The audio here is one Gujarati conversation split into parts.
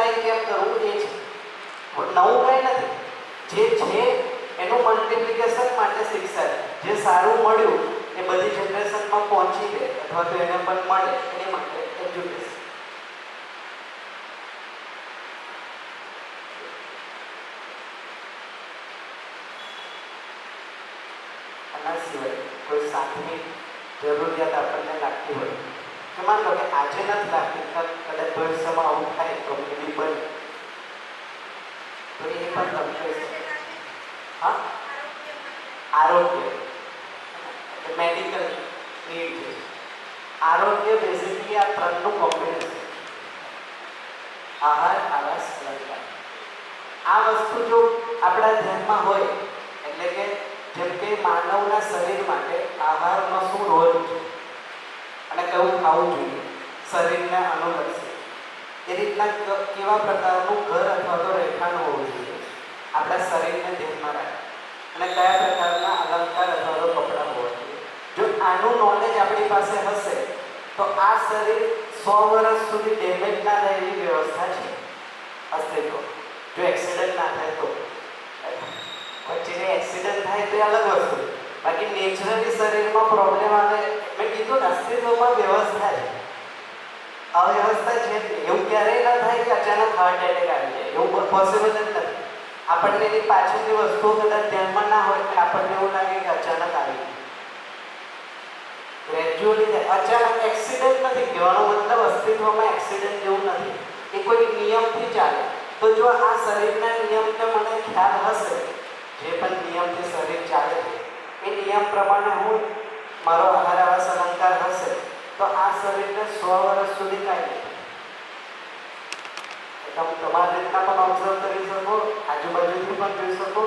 મલ્ટીપ્લાય કેમ કરવું એ છે. નવું કંઈ નથી, જે છે એનું મલ્ટીપ્લિકેશન માટે શિક્ષા છે. જે સારું મળ્યું એ બધી જનરેશનમાં પહોંચી જાય અથવા તો એને પણ મળે એની માટે એજ્યુકેશન. આના સિવાય કોઈ સાતમી જરૂરિયાત આપણને લાગતી હોય કે માન લો કે આજે નથી લાગતી, કદાચ ભવિષ્યમાં આવું થાય તો બની બને, તો એ પણ તમે કહી શકો. હા, આરોગ્ય મેડિકલ નીડ છે. આરોગ્ય બેઝિકલી આ ત્રણનું કોમ્બિનેશન: આહાર, આવાસ, અલંકાર. આ વસ્તુ જો આપણા ધ્યાનમાં હોય એટલે કે જેમ કે માનવના શરીર માટે આહારનો શું રોલ છે અને કયું ખાવું જોઈએ શરીરને અનુલક્ષી, એ રીતના કેવા પ્રકારનું ઘર અથવા તો રહેઠાણ હોવું જોઈએ આપણા શરીરને ધ્યાનમાં રાખે, અને કયા પ્રકારના અલંકાર અથવા તો કપડાં હોવા જોઈએ. જો આનું નોલેજ આપણી પાસે હશે તો આ શરીર 100 વર્ષ સુધી ડેમેજ ના થાય એવી વ્યવસ્થા છે અસ્તિત્વ. જો એક્સિડન્ટ ના થાય તો, વચ્ચે એક્સિડન્ટ થાય તો એ અલગ વસ્તુ, બાકી નેચરલી શરીરમાં પ્રોબ્લેમ આવે. મેં કીધું ને, અસ્તિત્વમાં વ્યવસ્થા છે, અવ્યવસ્થા છે. એવું ક્યારેય ના થાય કે અચાનક હાર્ટ એટેક આવી જાય, એવું પોસિબલ જ નથી. આપણને એની પાછળની વસ્તુઓ કદાચ ધ્યાનમાં ના હોય એટલે આપણને એવું લાગે કે અચાનક આવી ગઈ, ગ્રેજ્યુઅલી થાય. અચાનક એક્સિડન્ટ નથી કહેવાનો મતલબ અસ્તિત્વમાં એક્સિડન્ટ જેવું નથી, એ કોઈ નિયમથી ચાલે. તો જો આ શરીરના નિયમને મને ખ્યાલ હશે, જે પણ નિયમથી શરીર ચાલે છે એ નિયમ પ્રમાણે હું મારો આહાર, આવાસ, અલંકાર હશે તો આ શરીરને 100 વર્ષ સુધી કાઢી તમે તમારી રીતના પણ ઓબ્ઝર્વ કરી શકો, આજુબાજુથી પણ જોઈ શકો.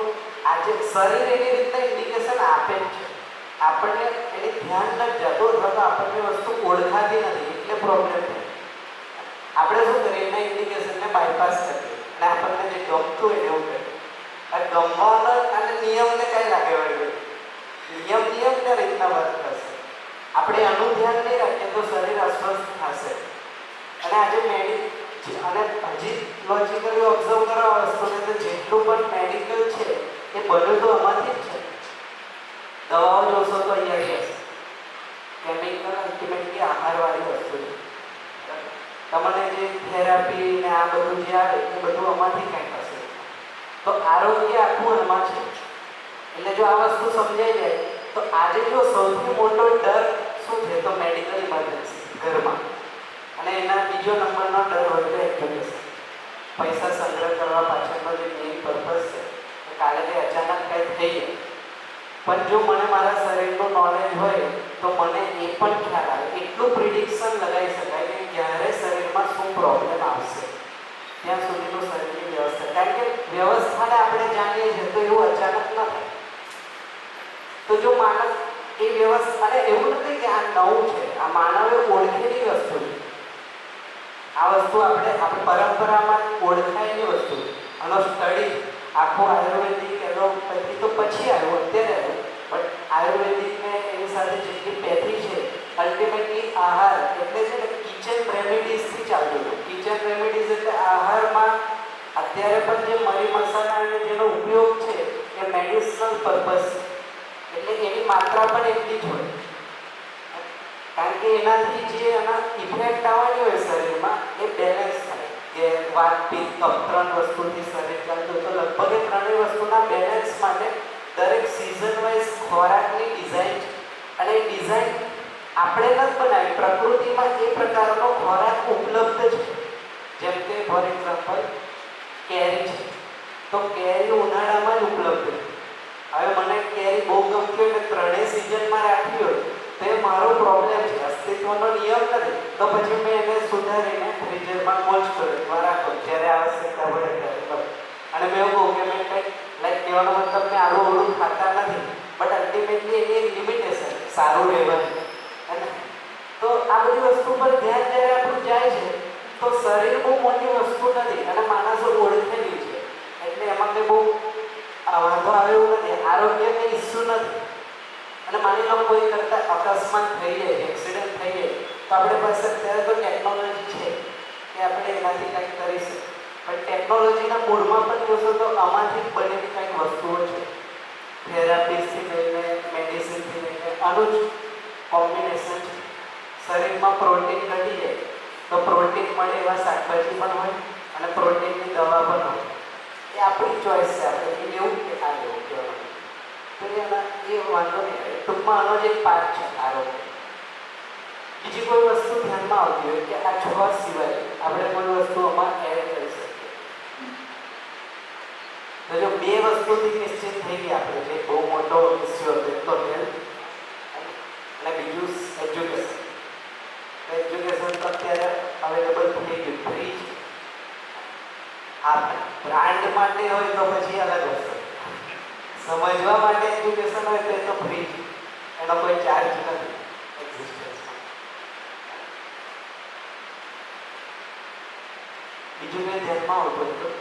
આજે શરીર એની રીતના ઇન્ડિકેશન આપે જ છે, આપણને એની ધ્યાન નથી જતું અથવા તો આપણને વસ્તુ ઓળખાતી નથી એટલે પ્રોબ્લેમ થાય. આપણે શું કરીએ, એના ઇન્ડિકેશનને બાયપાસ કરીએ અને આપણને જે ગમતું હોય એવું કરીએ. આ ગમવાના અને નિયમને કઈ લાગે વળગે, નિયમને રીતના વર્ક થશે. આપણે આનું ધ્યાન નહીં રાખીએ તો શરીર અસ્વસ્થ થશે. અને આજે અને હજી લોજિકલી ઓબ્ઝર્વ કરો આ વસ્તુને, તો જેટલું પણ મેડિકલ છે એ બધું તો આમાંથી જ છે. દવાઓ જોશો તો અહીંયા છે, કેમિકલ અલ્ટિમેટલી આહારવાળી વસ્તુ છે. તમને જે થેરાપી ને આ બધું જે આવે એ બધું આમાંથી કંઈક હશે. તો આરોગ્ય આખું એમાં છે. એટલે જો આ વસ્તુ સમજાઈ જાય તો આજે જો સૌથી મોટો ડર શું છે તો મેડિકલ ઇમરજન્સી ઘરમાં, અને એના બીજો નંબરનો ડર હોય તો એજ્યુકેશન. પૈસા સંગ્રહ કરવા પાછળનો જે મેઇન પર્પઝ છે કે કાલે જે અચાનક કંઈ થઈ જાય, પણ જો મને મારા શરીરનું નોલેજ હોય તો મને એ પણ ખ્યાલ આવે, એટલું પ્રિડિક્શન લગાવી શકાય કે ક્યારે શરીરમાં શું પ્રોબ્લેમ આવશે, ત્યાં સુધીનું શરીરની વ્યવસ્થા. કારણ કે વ્યવસ્થાને આપણે જાણીએ છીએ તો એવું અચાનક ન થાય. તો જો માણસ એ વ્યવસ્થા, અને એવું નથી કે આ નવું છે, આ માનવે ઓળખેલી વસ્તુ છે. આ વસ્તુ આપણે પરંપરામાં ઓળખાયેલી વસ્તુ છે. આનો સ્ટડી આખું આયુર્વેદિક એલોપેથી તો પછી આવ્યું, અત્યારે આવ્યું, બટ આયુર્વેદિકને એની સાથે જેટલી પેથી છે અલ્ટિમેટલી આહાર એટલે છે ને કિચન રેમેડીઝથી ચાલતું હતું. કિચન રેમેડીઝ એટલે આહારમાં અત્યારે પણ જે મરી મસાલા અને જેનો ઉપયોગ છે એ મેડિસિનલ પર્પઝ છે, એટલે એની માત્રા પણ એટલી જ હોય. કારણ કે એનાથી જે એના ઇફેક્ટ આવવાની હોય શરીરમાં એ બેલેન્સ થાય. કે વાત પિત્ત કફ 3 વસ્તુથી શરીર ચાલતું, તો લગભગ એ ત્રણેય વસ્તુના બેલેન્સ માટે દરેક સિઝન વાઇઝ ખોરાકની ડિઝાઇન છે. અને એ ડિઝાઇન આપણે નથી બનાવી, પ્રકૃતિમાં એ પ્રકારનો ખોરાક ઉપલબ્ધ છે. જેમ કે ફોર એક્ઝામ્પલ કેરી છે, તો કેરી ઉનાળામાં જ ઉપલબ્ધ છે. હવે મને કેરી બહુ ગમતી હોય ને ત્રણેય સિઝનમાં રાખવી હોય તો એ મારો પ્રોબ્લેમ છે, અસ્તિત્વનો નિયમ નથી. તો પછી મેં એને સુધારીને ફ્રીઝરમાં કોલ્ડ સ્ટોરેજમાં રાખો, જ્યારે આવશ્યકતા પડે ત્યારે. અને મેં એવું કહું કે મેં કંઈક લાઈક કહેવાનો મતલબ મેં આડું અવળું ખાતા નથી, બટ અલ્ટિમેટલી એની એક લિમિટેશન સારું રહેવાનું. અને તો આ બધી વસ્તુ પર ધ્યાન જ્યારે આપણું જાય છે તો શરીર બહુ મોટી વસ્તુ નથી અને માણસો ઓળખેલી છે, એટલે એમાં કંઈ બહુ વાંધો આવે એવું નથી. આરોગ્ય કંઈ ઇસ્યુ નથી. અને માની લો કોઈ કરતાં અકસ્માત થઈ જાય, એક્સિડન્ટ થઈ જાય, તો આપણે પાસે અત્યારે તો ટેકનોલોજી છે કે આપણે એનાથી કંઈક કરી શકીએ. પણ ટેકનોલોજીના મૂળમાં પણ જોશો તો આમાંથી જ બનેલી કંઈક વસ્તુઓ છે. થેરાપીથી લઈને મેડિસિનથી લઈને આનું જ કોમ્બિનેશન છે. શરીરમાં પ્રોટીન ઘટી જાય તો પ્રોટીન મળે એવા શાકભાજી પણ હોય અને પ્રોટીનની દવા પણ હોય. એ આપણી ચોઈસ છે, આપણે એવું કે આ લેવું કહેવાનું. તો એ વાંધો નહીં આવે. ટૂંકમાં આનો જ એક પાર્ટ છે આરોગ્ય. બીજી કોઈ વસ્તુ ધ્યાનમાં આવતી હોય કે આ 6 સિવાય આપણે કોઈ વસ્તુ આમાં એડ કરી શકીએ. તો જો 2 વસ્તુથી નિશ્ચિત થઈ ગઈ આપણે, જે બહુ મોટો ઇસ્યુ હતો, તો હેલ્થ અને બીજું એજ્યુકેશન. એજ્યુકેશન તો અત્યારે અવેલેબલ થઈ ગયું, ફ્રી છે. હા, બ્રાન્ડ માટે હોય તો પછી અલગ વસ્તુ. સમજવા માટે એજ્યુકેશન હોય તો એ તો ફ્રી છે, એનો કોઈ ચાર્જ નથી એક્ઝિસ્ટન્સમાં. બીજું મેં ધ્યાનમાં આવતું હતું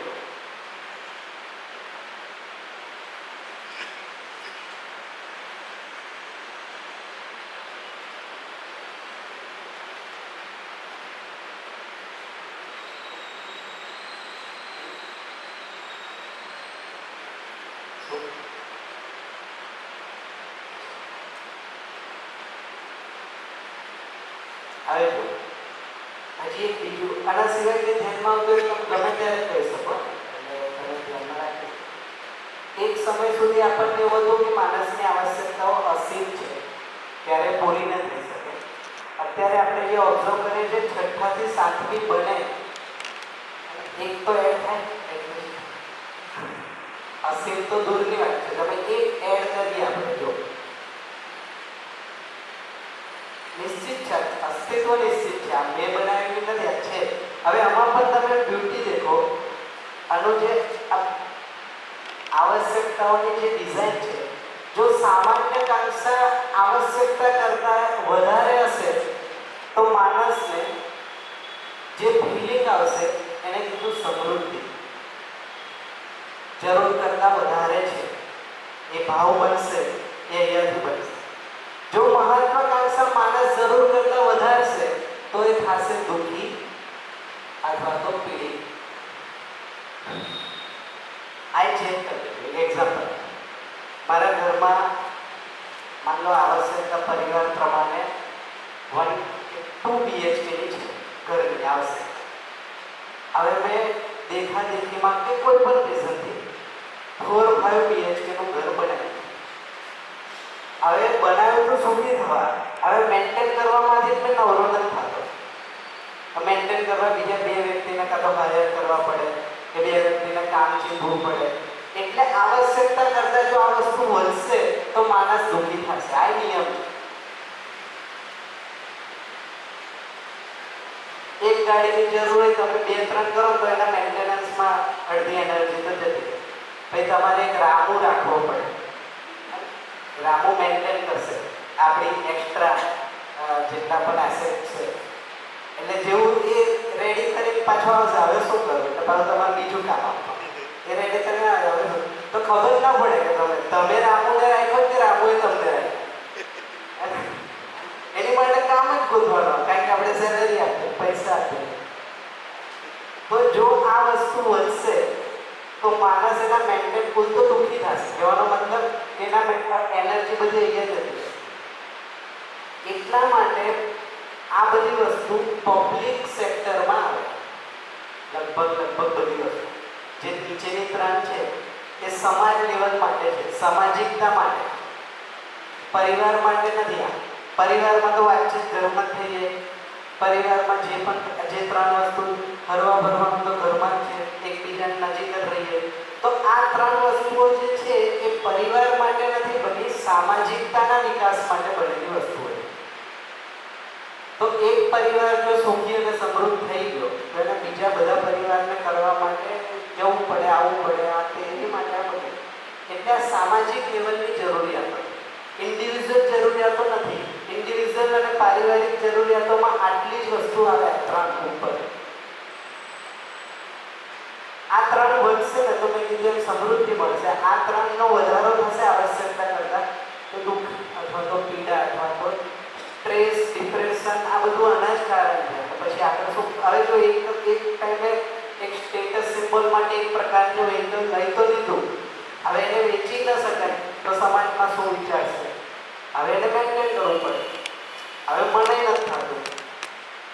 હવે જો હજી એક બીજું આના સિવાય જે ધ્યાનમાં આવતું હોય તમે ગમે ત્યારે કહી શકો, એટલે તમે ધ્યાનમાં રાખજો. એક સમય સુધી આપણને એવું હતું કે માણસની આવશ્યકતાઓ અસીમ છે, ત્યારે પૂરી ન થઈ શકે. અત્યારે આપણે જે ઓબ્ઝર્વ કરીએ છીએ 6 થી 7મી બને એક તો એડ થાય, અસીમ તો દૂરની વાત છે. તમે એક એડ કરીએ આપણે, જો નિશ્ચિત છે, અસ્તિત્વ નિશ્ચિત છે. આ મેં બનાવેલી નથી, આ છે. હવે આમાં પણ તમે બ્યુટી દેખો. આનું જે આવશ્યકતાઓની જે ડિઝાઇન છે, જો સામાન્ય કાંક્ષા આવશ્યકતા કરતાં વધારે હશે તો માણસને જે ફિલિંગ આવશે એને કીધું સમૃદ્ધિ. જરૂર કરતાં વધારે છે એ ભાવ બનશે, એ અહીંયાથી બનશે. જો મહત્વાકાંક્ષા માણસ જરૂર કરતા વધારશે તો એ થશે દુઃખી અથવા તો પીડિત. આ ચેક કરી એક્ઝામ્પલ. મારા ઘરમાં માન લો આવશ્યકતા પરિવાર પ્રમાણે 2 BHK ની છે ઘરની આવશ્યકતા. હવે મેં દેખાદેખીમાં કે કોઈ પણ રીઝનથી 4-5 BHK નું ઘર બનાવ્યું. હવે બનાવ્યું તો સુખી થવા, હવે મેન્ટેન કરવામાંથી મેં નવરો નથી થતો. મેન્ટેન કરવા બીજા 2 વ્યક્તિને કાં તો હાયર કરવા પડે કે 2 વ્યક્તિને કામ ચીંધવું પડે. એટલે આવશ્યકતા કરતાં જો આ વસ્તુ વધશે તો માણસ દુઃખી થશે. આ નિયમ છે. એક ગાડીની જરૂર હોય તમે 2-3 કરો તો એના મેન્ટેનન્સમાં અડધી એનર્જી તો જતી રહે. પછી તમારે એક રામુ રાખવો પડે. રામુ મેન્ટેન કરશે આપણી એક્સ્ટ્રા જેટલા પણ એસેટ છે. એટલે જેવું એ રેડી કરીને પાછો આવશે, હવે શું કરવું, એટલે પાછું તમારે બીજું કામ આપવાનું. એ રેડી કરીને આવે, હવે તો ખબર ના પડે કે તમે રામુને રાખ્યો કે રામુએ તમને રાખ્યો. એની માટે કામ જ ગોતવાનું, કારણ કે આપણે સેલેરી આપીએ, પૈસા આપીએ. તો જો આ વસ્તુ વધશે તો માણસ એના મેન્ટેન કુલ તો દુઃખી થશે. કહેવાનો મતલબ એના એનર્જી બધી અહીંયા જતી. એટલા માટે આ બધી વસ્તુ પબ્લિક સેક્ટરમાં આવે. લગભગ બધી વસ્તુ જે નીચેની 3 છે એ સમાજ લેવલ માટે છે, સામાજિકતા માટે, પરિવાર માટે નથી. આ પરિવારમાં તો વાતચીત ઘરમાં થઈ જાય. પરિવારમાં જે 3 વસ્તુ હરવા ફરવાનું તો ઘરમાં જ છે, એકબીજાની નજીક જ રહીએ. તો આ 3 વસ્તુઓ જે છે એ પરિવાર માટે નથી બની, સામાજિકતાના વિકાસ માટે બનેલી વસ્તુઓ છે. તો એક પરિવાર જો સુખી અને સમૃદ્ધ થઈ ગયો તો એને બીજા બધા પરિવારને કરવા માટે જવું પડે, આવવું પડે, આ તે એની માટે આ બધું. એટલે આ સામાજિક લેવલની જરૂરિયાતો, ઇન્ડિવિજ્યુઅલ જરૂરિયાતો નથી. ઇન્ડિવિજ્યુઅલ અને પારિવારિક જરૂરિયાતોમાં આટલી જ વસ્તુ આવે 3 ઉપર. આ 3 વધશે ને તો મેં કીધું એમ સમૃદ્ધિ મળશે. આ 3નો વધારો થશે આવશ્યકતા કરતાં તો દુઃખ અથવા તો પીડા અથવા તો સ્ટ્રેસ, ડિપ્રેશન, આ બધું આના જ કારણ છે. પછી આગળ શું, હવે જો એક ટાઈમે એક સ્ટેટસ સિમ્બોલ માટે એક પ્રકારનું વેહિકલ લઈ તો લીધું, હવે એને વેચી ન શકાય તો સમાજમાં શું વિચારશે, હવે એને મેન્ટેન કરવું પડે, હવે મને નથી થતું.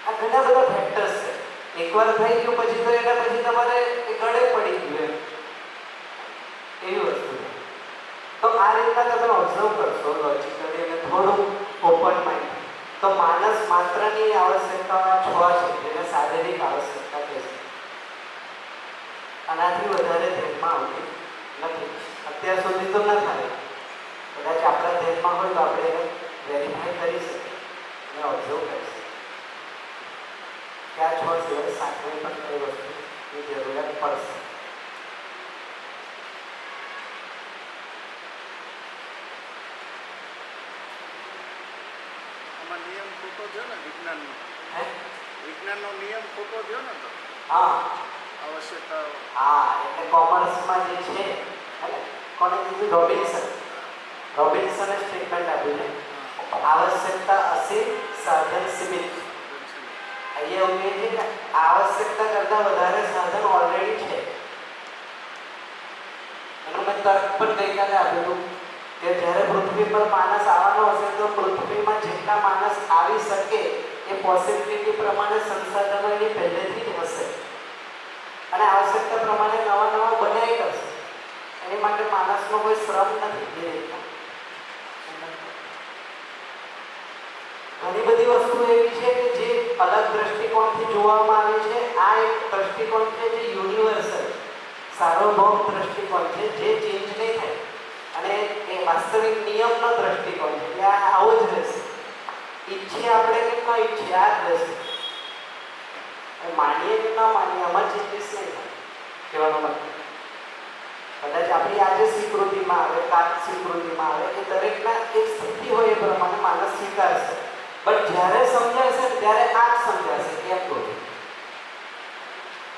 આ ઘણા બધા ફેક્ટર્સ છે. એકવાર થઈ ગયું પછી તો એના પછી તમારે એ ગળે પડી ગયું એવી વસ્તુ છે. તો આ રીતના તમે ઓબ્ઝર્વ કરશો લોજિકલી અને થોડું ઓપન માઇન્ડ, તો માનસ માત્રની આવશ્યકતાઓ 6 છે જેને શારીરિક આવશ્યકતા કહે છે. આનાથી વધારે ધ્યાનમાં આવતી નથી અત્યાર સુધી તો ન થાય. કદાચ આપણા ધ્યાનમાં હોય તો આપણે એને વેરીફાઈ કરી શકીએ અને ઓબ્ઝર્વ કરી શકીએ કે આ 6 સિવાય સાતમી પણ કઈ વસ્તુની જરૂરિયાત પડશે. નિયમ ખોટો થયો ને વિજ્ઞાનનો, વિજ્ઞાનનો નિયમ ખોટો થયો ને તો હા આવશ્યકતા. હા એટલે કોમર્સમાં જે છે કોને કીધું? રોબિન્સને સ્ટેટમેન્ટ આપ્યું છે આવશ્યકતા અસીમ સાધન સીમિત. અહીંયા એવું કહે છે કે આવશ્યકતા કરતાં વધારે સાધન ઓલરેડી છે. એનું મેં તર્ક પણ ગઈકાલે આપ્યું કે જ્યારે પૃથ્વી પર માણસ આવવાનો હશે તો પૃથ્વીમાં જેટલા માણસ આવી શકે એ પોસિબિલિટી પ્રમાણે સંસાધનો એની પહેલેથી જ હશે અને આવશ્યકતા પ્રમાણે નવા નવા બનાવી કરશે. એની માટે માણસનો કોઈ શ્રમ નથી. ઘણી બધી વસ્તુ એવી છે કે જે અલગ દ્રષ્ટિકોણથી જોવામાં આવે છે. આ એક દ્રષ્ટિકોણ છે જે યુનિવર્સલ સાર્વભૌમ દ્રષ્ટિકોણ છે જે ચેન્જ નહીં થાય અને એ વાસ્તવિક નિયમનો દ્રષ્ટિકોણ છે કે આ આવો જ રહેશે. ઈચ્છીએ આપણે કે ન ઈચ્છીએ આ જ રહેશે. માનીએ કે ન માનીએ આમાં ચેન્જીસ નહીં થાય કહેવાનો મતલબ. કદાચ આપણી આજે સ્વીકૃતિમાં આવે કાલ સ્વીકૃતિમાં આવે એ દરેકના એક સ્થિતિ હોય એ પ્રમાણે માણસ સ્વીકારશે. બટ જ્યારે સમજાશે ત્યારે આ જ સમજાશે એમ બોલું.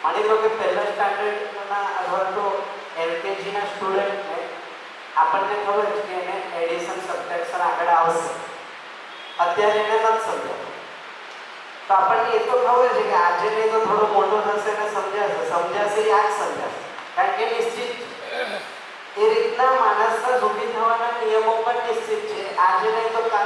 માની લો કે પહેલા સ્ટાન્ડર્ડના અથવા તો એલકેજીના સ્ટુડન્ટને આપણને ખબર છે કે એને એડિશન સબટ્રેક્શન આગળ આવશે, અત્યારે એને નથી સમજાતું. તો આપણને એ તો ખબર છે કે આજે નહીં તો થોડો મોટો થશે અને સમજાશે એ આ જ સમજાશે કારણ કે નિશ્ચિત એ રીતના માણસના ઊભી થવાના નિયમો પણ નિશ્ચિત છે. આજે નહીં તો કાલ